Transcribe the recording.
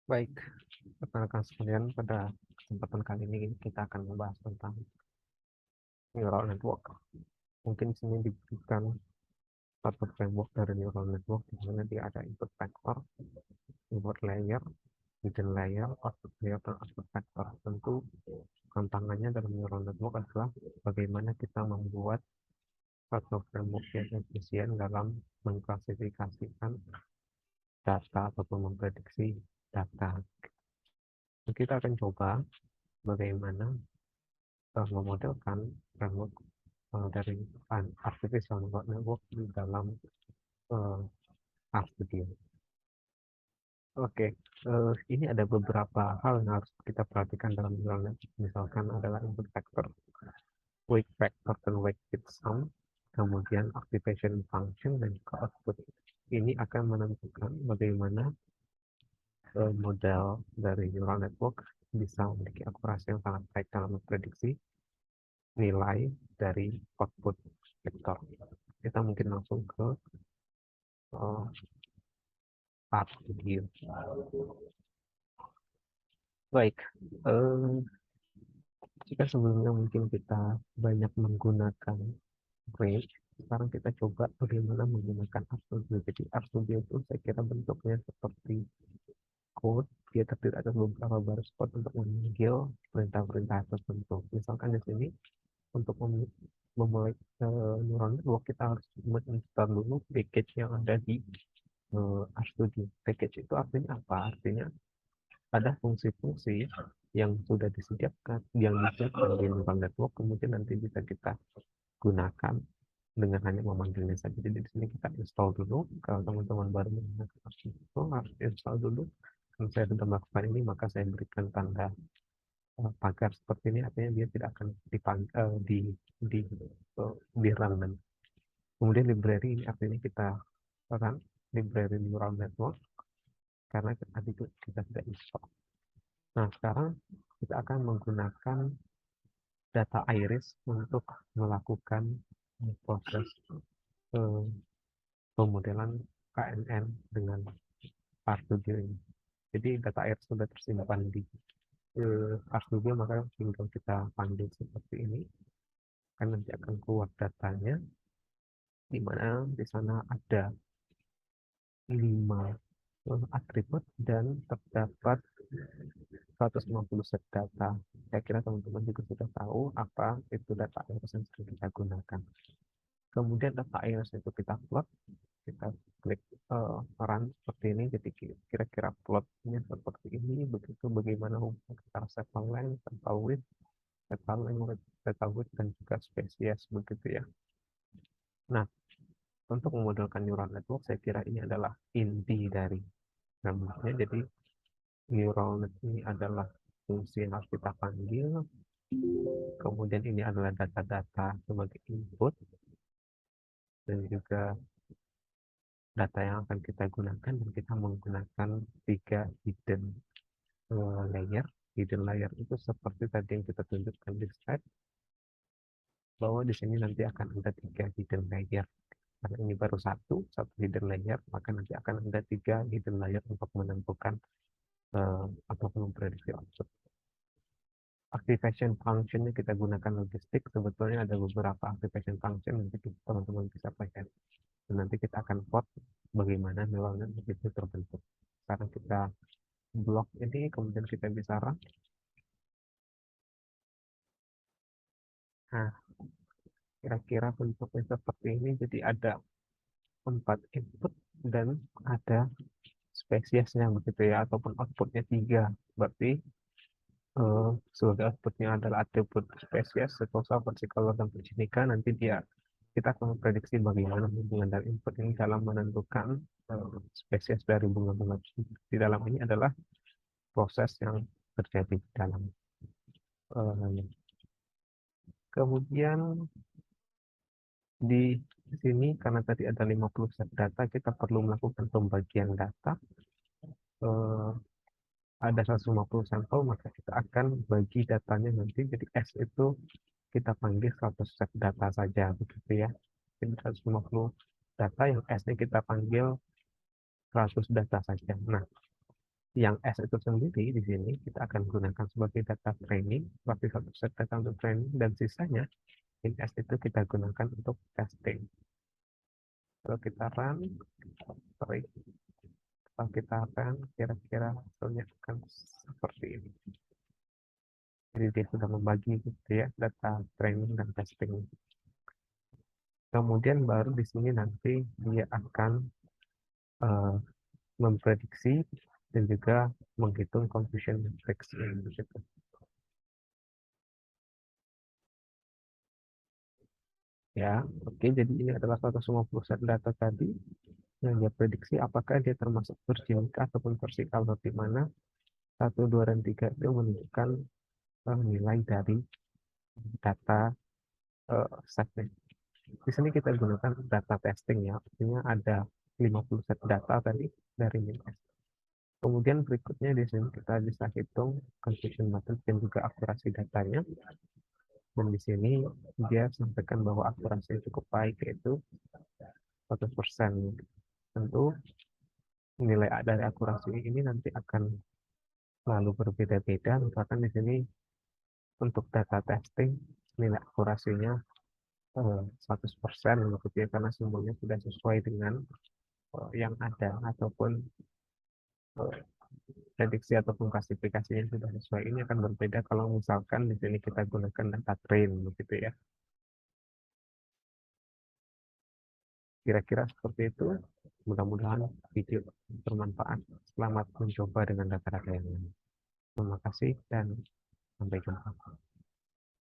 Baik, rekan-rekan sekalian, pada kesempatan kali ini kita akan membahas tentang neural network. Mungkin di sini diberikan satu framework dari neural network, di mana dia ada input vector, input layer, hidden layer, output layer, dan output vector. Tentu tantangannya dalam neural network adalah bagaimana kita membuat satu framework yang efisien dalam mengklasifikasikan data ataupun memprediksi data. Kita akan coba bagaimana memodelkan framework dari artificial neural network di dalam uh, RStudio. Oke, ini ada beberapa hal yang harus kita perhatikan dalam neural network. Misalkan adalah input factor, weight factor, dan weight fit sum, kemudian activation function, dan juga output. Ini akan menentukan bagaimana model dari neural network bisa memiliki akurasi yang sangat baik dalam memprediksi nilai dari output vektor. Kita mungkin langsung ke RStudio. Baik, jika sebelumnya mungkin kita banyak menggunakan range, sekarang kita coba bagaimana menggunakan RStudio. Jadi RStudio itu saya kira bentuknya seperti code, dia terdiri atas beberapa baris code untuk memanggil perintah-perintah tertentu. Misalkan di sini untuk memulai neural network kita harus menginstal dulu package yang ada di RStudio. Package itu artinya apa? Artinya ada fungsi-fungsi yang sudah disediakan, yang disediakan di neural network, kemudian nanti bisa kita gunakan dengan hanya memanggilnya saja. Jadi di sini kita install dulu. Kalau teman-teman baru menggunakan RStudio, harus install dulu. Kalau saya sudah melakukan ini, maka saya berikan tanda pagar seperti ini, artinya dia tidak akan di run. Kemudian library ini artinya kita run library neural network karena tadi itu kita tidak install. Nah, sekarang kita akan menggunakan data iris untuk melakukan proses eh, pemodelan KNN dengan RStudio ini. Jadi data iris sudah tersimpan di RStudio, maka tinggal kita panggil seperti ini. Kan nanti akan keluar datanya, di mana di sana ada 5 atribut dan terdapat 150 set data. Saya kira teman-teman juga sudah tahu apa itu data iris yang sering kita gunakan. Kemudian data iris itu kita plot, kita klik run seperti ini. Jadi kira-kira plotnya seperti ini. Begitu bagaimana kita sampel length, sampel width, sampel length, data width, dan juga spesies begitu ya. Nah, untuk memodelkan neural network, saya kira ini adalah inti dari frameworknya. Jadi neural network ini adalah fungsi yang harus kita panggil, kemudian ini adalah data-data sebagai input, dan juga data yang akan kita gunakan, dan kita menggunakan 3 hidden layer. Hidden layer itu seperti tadi yang kita tunjukkan di slide, bahwa di sini nanti akan ada 3 hidden layer. Karena ini baru satu hidden layer, maka nanti akan ada 3 hidden layer untuk menentukan ataupun memprediksi output. Activation function-nya kita gunakan logistik. Sebetulnya ada beberapa activation function, nanti teman-teman bisa pakai. Dan nanti kita akan plot bagaimana neural network itu terbentuk. Sekarang kita blok ini, kemudian kita bisa run. Nah, kira-kira bentuknya seperti ini. Jadi ada 4 input dan ada spesiesnya begitu ya, ataupun outputnya 3. Berarti sebagai outputnya adalah atribut spesies, setosa, versicolor, dan virginica. Nanti kita akan memprediksi bagaimana hubungan dari input ini dalam menentukan spesies dari bunga-bunga. Di dalam ini adalah proses yang terjadi di dalam. Kemudian di sini karena tadi ada 50 set data, kita perlu melakukan pembagian data. Ada 150 sampel, maka kita akan bagi datanya nanti. Jadi S itu kita panggil 100 set data saja begitu ya. Jadi 150 data, yang S-nya kita panggil 100 data saja. Nah, Yang S itu sendiri di sini kita akan gunakan sebagai data training, seperti satu set data untuk training, dan sisanya in S itu kita gunakan untuk testing. Kalau kita run, sorry, kalau kita run, kira-kira hasilnya akan seperti ini. Jadi dia sudah membagi gitu ya, data training dan testing. Kemudian baru di sini nanti dia akan uh, memprediksi dan juga menghitung confusion matrix gitu. Ya, oke. Jadi ini adalah 150 set data tadi yang dia prediksi apakah dia termasuk versi Nika ataupun versi kalau di mana 1, 2, dan 3 itu menunjukkan nilai dari data setnya. Di sini kita gunakan data testing ya, artinya ada 50 set data tadi dari MinS. Kemudian berikutnya di sini kita bisa hitung confusion matrix dan juga akurasi datanya. Dan di sini dia sampaikan bahwa akurasi cukup baik, yaitu 100%. Tentu nilai dari akurasi ini nanti akan selalu berbeda-beda. Misalkan di sini untuk data testing nilai akurasinya 100% begitu ya, karena semuanya sudah sesuai dengan yang ada, ataupun prediksi ataupun klasifikasinya sudah sesuai. Ini akan berbeda kalau misalkan di sini kita gunakan data train begitu ya. Kira-kira seperti itu. Mudah-mudahan video bermanfaat. Selamat mencoba dengan data-data yang lain. Terima kasih dan sampai jumpa.